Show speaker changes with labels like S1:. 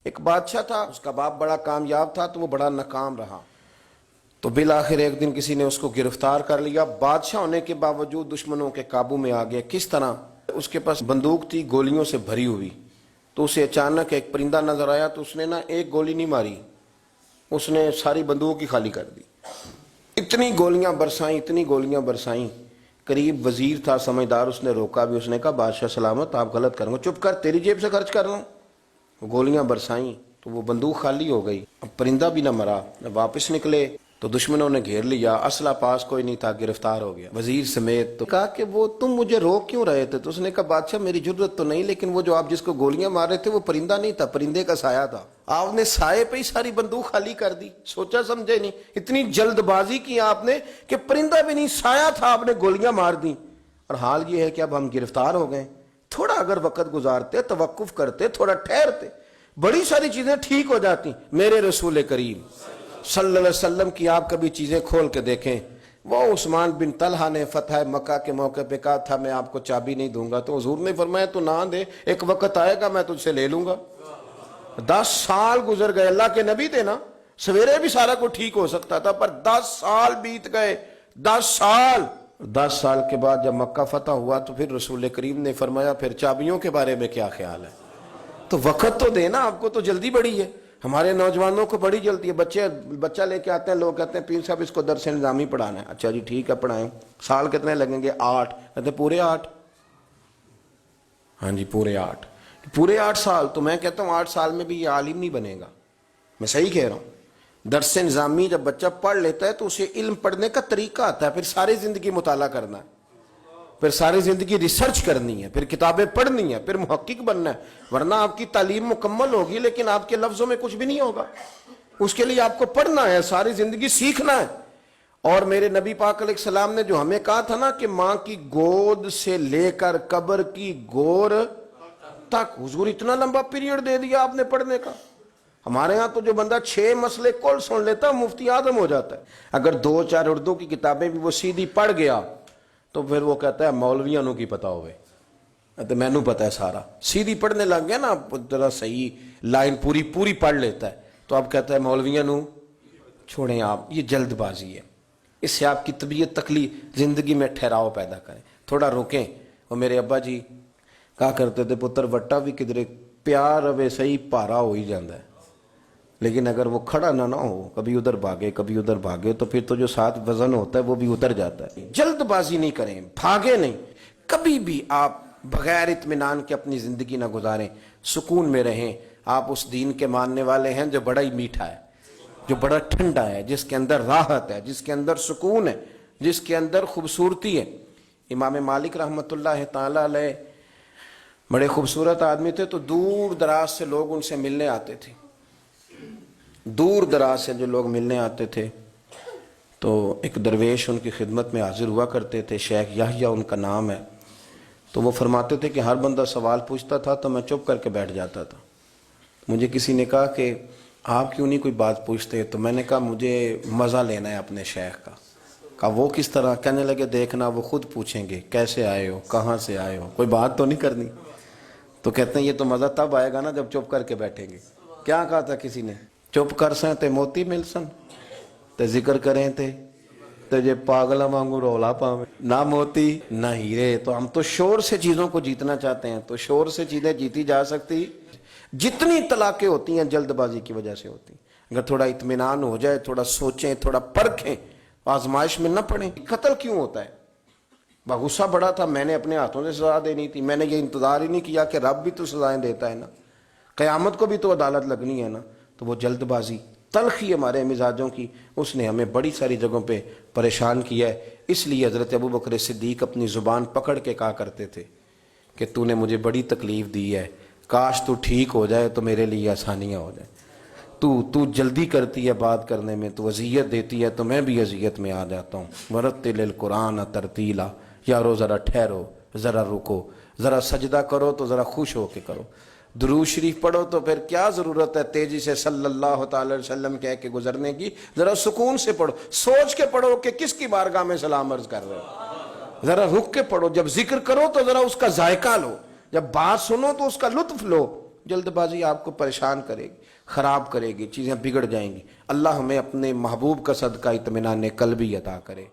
S1: ایک بادشاہ تھا، اس کا باپ بڑا کامیاب تھا تو وہ بڑا ناکام رہا، تو بالآخر ایک دن کسی نے اس کو گرفتار کر لیا، بادشاہ ہونے کے باوجود دشمنوں کے قابو میں آ گیا۔ کس طرح؟ اس کے پاس بندوق تھی گولیوں سے بھری ہوئی، تو اسے اچانک ایک پرندہ نظر آیا تو اس نے ایک گولی نہیں ماری، اس نے ساری بندوق ہی خالی کر دی، اتنی گولیاں برسائیں، اتنی گولیاں برسائیں۔ قریب وزیر تھا سمجھدار، اس نے روکا بھی، اس نے کہا بادشاہ سلامت، آپ غلط کر رہے ہو، چپ کر، تیری جیب سے خرچ کر رہا ہوں۔ وہ گولیاں برسائیں تو وہ بندوق خالی ہو گئی، اب پرندہ بھی نہ مرا۔ جب واپس نکلے تو دشمنوں نے گھیر لیا، اسلحہ پاس کوئی نہیں تھا، گرفتار ہو گیا وزیر سمیت۔ تو کہا کہ وہ تم مجھے روک کیوں رہے تھے؟ تو اس نے کہا بادشاہ میری جرت تو نہیں، لیکن وہ جو آپ جس کو گولیاں مار رہے تھے وہ پرندہ نہیں تھا، پرندے کا سایہ تھا، آپ نے سائے پہ ہی ساری بندوق خالی کر دی، سوچا سمجھے نہیں، اتنی جلد بازی کی آپ نے کہ پرندہ بھی نہیں، سایہ تھا، آپ نے گولیاں مار دی۔ اور حال یہ ہے کہ اب ہم گرفتار ہو گئے، تھوڑا اگر وقت گزارتے، توقف کرتے، تھوڑا ٹھہرتے، بڑی ساری چیزیں ٹھیک ہو جاتی۔ میرے رسول کریم صلی اللہ علیہ وسلم کی آپ کبھی چیزیں کھول کے دیکھیں، وہ عثمان بن طلحہ نے فتح مکہ کے موقع پہ کہا تھا میں آپ کو چابی نہیں دوں گا، تو حضور نے فرمایا تو نہ دے، ایک وقت آئے گا میں تجھ سے لے لوں گا۔ 10 سال گزر گئے، اللہ کے نبی تھے نا، سویرے بھی سارا کچھ ٹھیک ہو سکتا تھا، پر 10 سال بیت گئے، 10 سال کے بعد جب مکہ فتح ہوا تو پھر رسول کریم نے فرمایا پھر چابیوں کے بارے میں کیا خیال ہے؟ تو وقت تو دینا، آپ کو تو جلدی بڑی ہے، ہمارے نوجوانوں کو بڑی جلدی ہے۔ بچہ لے کے آتے ہیں، لوگ کہتے ہیں پیر صاحب اس کو درس نظامی پڑھانا ہے، اچھا جی ٹھیک ہے پڑھائیں، سال کتنے لگیں گے؟ 8، کہتے ہیں پورے 8؟ ہاں جی پورے 8، پورے 8 سال؟ تو میں کہتا ہوں 8 سال میں بھی یہ عالم نہیں بنے گا، میں صحیح کہہ رہا ہوں۔ درس نظامی جب بچہ پڑھ لیتا ہے تو اسے علم پڑھنے کا طریقہ آتا ہے، پھر ساری زندگی مطالعہ کرنا ہے، پھر ساری زندگی ریسرچ کرنی ہے، پھر کتابیں پڑھنی ہے، پھر محقق بننا ہے، ورنہ آپ کی تعلیم مکمل ہوگی لیکن آپ کے لفظوں میں کچھ بھی نہیں ہوگا، اس کے لیے آپ کو پڑھنا ہے، ساری زندگی سیکھنا ہے۔ اور میرے نبی پاک علیہ السلام نے جو ہمیں کہا تھا نا کہ ماں کی گود سے لے کر قبر کی گور تک، حضور اتنا لمبا پیریڈ دے دیا آپ نے پڑھنے کا۔ ہمارے ہاں تو جو بندہ 6 مسئلے کل سن لیتا مفتی اعظم ہو جاتا ہے، اگر 2-4 اردو کی کتابیں بھی وہ سیدھی پڑھ گیا تو پھر وہ کہتا ہے مولویاں نو کی پتا ہوئے، تو میں نو پتا ہے سارا، سیدھی پڑھنے لگ گیا نا، ذرا صحیح لائن پوری پڑھ لیتا ہے تو اب کہتا ہے مولویاں نو چھوڑیں آپ، یہ جلد بازی ہے، اس سے آپ کی طبیعت تکلیف، زندگی میں ٹھہراؤ پیدا کریں، تھوڑا روکیں۔ اور میرے ابا جی کہا کرتے تھے پتر وٹا بھی کدھر پیار اوے صحیح پارا ہو ہی جاندہ ہے، لیکن اگر وہ کھڑا نہ ہو، کبھی ادھر بھاگے تو پھر تو جو ساتھ وزن ہوتا ہے وہ بھی اتر جاتا ہے۔ جلد بازی نہیں کریں، بھاگے نہیں، کبھی بھی آپ بغیر اطمینان کے اپنی زندگی نہ گزاریں، سکون میں رہیں۔ آپ اس دین کے ماننے والے ہیں جو بڑا ہی میٹھا ہے، جو بڑا ٹھنڈا ہے، جس کے اندر راحت ہے، جس کے اندر سکون ہے، جس کے اندر خوبصورتی ہے۔ امام مالک رحمۃ اللہ تعالی علیہ بڑے خوبصورت آدمی تھے، تو دور دراز سے لوگ ان سے ملنے آتے تھے، دور دراز سے جو لوگ ملنے آتے تھے تو ایک درویش ان کی خدمت میں حاضر ہوا کرتے تھے، شیخ یحییٰ ان کا نام ہے، تو وہ فرماتے تھے کہ ہر بندہ سوال پوچھتا تھا تو میں چپ کر کے بیٹھ جاتا تھا۔ مجھے کسی نے کہا کہ آپ کیوں نہیں کوئی بات پوچھتے؟ تو میں نے کہا مجھے مزہ لینا ہے اپنے شیخ کا۔ کہا وہ کس طرح؟ کہنے لگے دیکھنا وہ خود پوچھیں گے کیسے آئے ہو، کہاں سے آئے ہو، کوئی بات تو نہیں کرنی۔ تو کہتے ہیں یہ تو مزہ تب آئے گا نا جب چپ کر کے بیٹھیں گے۔ کیا کہا تھا کسی نے؟ چپ کر سن تے موتی مل سن، تے ذکر کریں تے جے پاگلا وانگو رولا پاویں، نہ موتی نہ ہیرے۔ تو ہم تو شور سے چیزوں کو جیتنا چاہتے ہیں، تو شور سے چیزیں جیتی جا سکتی، جتنی طلاقیں ہوتی ہیں جلد بازی کی وجہ سے ہوتی ہیں۔ اگر تھوڑا اطمینان ہو جائے، تھوڑا سوچیں، تھوڑا پرکھیں، آزمائش میں نہ پڑیں۔ قتل کیوں ہوتا ہے؟ غصہ بڑا تھا، میں نے اپنے ہاتھوں سے سزا دینی تھی، میں نے یہ انتظار ہی نہیں کیا کہ رب بھی تو سزائیں دیتا ہے نا، قیامت کو بھی تو عدالت لگنی ہے نا۔ تو وہ جلد بازی، تلخی ہمارے مزاجوں کی، اس نے ہمیں بڑی ساری جگہوں پہ پریشان کیا ہے۔ اس لیے حضرت ابوبکر صدیق اپنی زبان پکڑ کے کہا کرتے تھے کہ تو نے مجھے بڑی تکلیف دی ہے، کاش تو ٹھیک ہو جائے تو میرے لیے آسانیاں ہو جائیں۔ تو جلدی کرتی ہے بات کرنے میں، تو اذیت دیتی ہے تو میں بھی اذیت میں آ جاتا ہوں۔ ورتل القرآن ترتیلا، یارو ذرا ٹھہرو، ذرا رکو، ذرا سجدہ کرو تو ذرا خوش ہو کے کرو، درود شریف پڑھو تو پھر کیا ضرورت ہے تیزی سے صلی اللہ تعالی علیہ وسلم کہہ کے گزرنے کی، ذرا سکون سے پڑھو، سوچ کے پڑھو کہ کس کی بارگاہ میں سلام عرض کر رہے ہو، ذرا رک کے پڑھو، جب ذکر کرو تو ذرا اس کا ذائقہ لو، جب بات سنو تو اس کا لطف لو، جلد بازی آپ کو پریشان کرے گی، خراب کرے گی، چیزیں بگڑ جائیں گی۔ اللہ ہمیں اپنے محبوب کا صدقہ اطمینان قلبی عطا کرے۔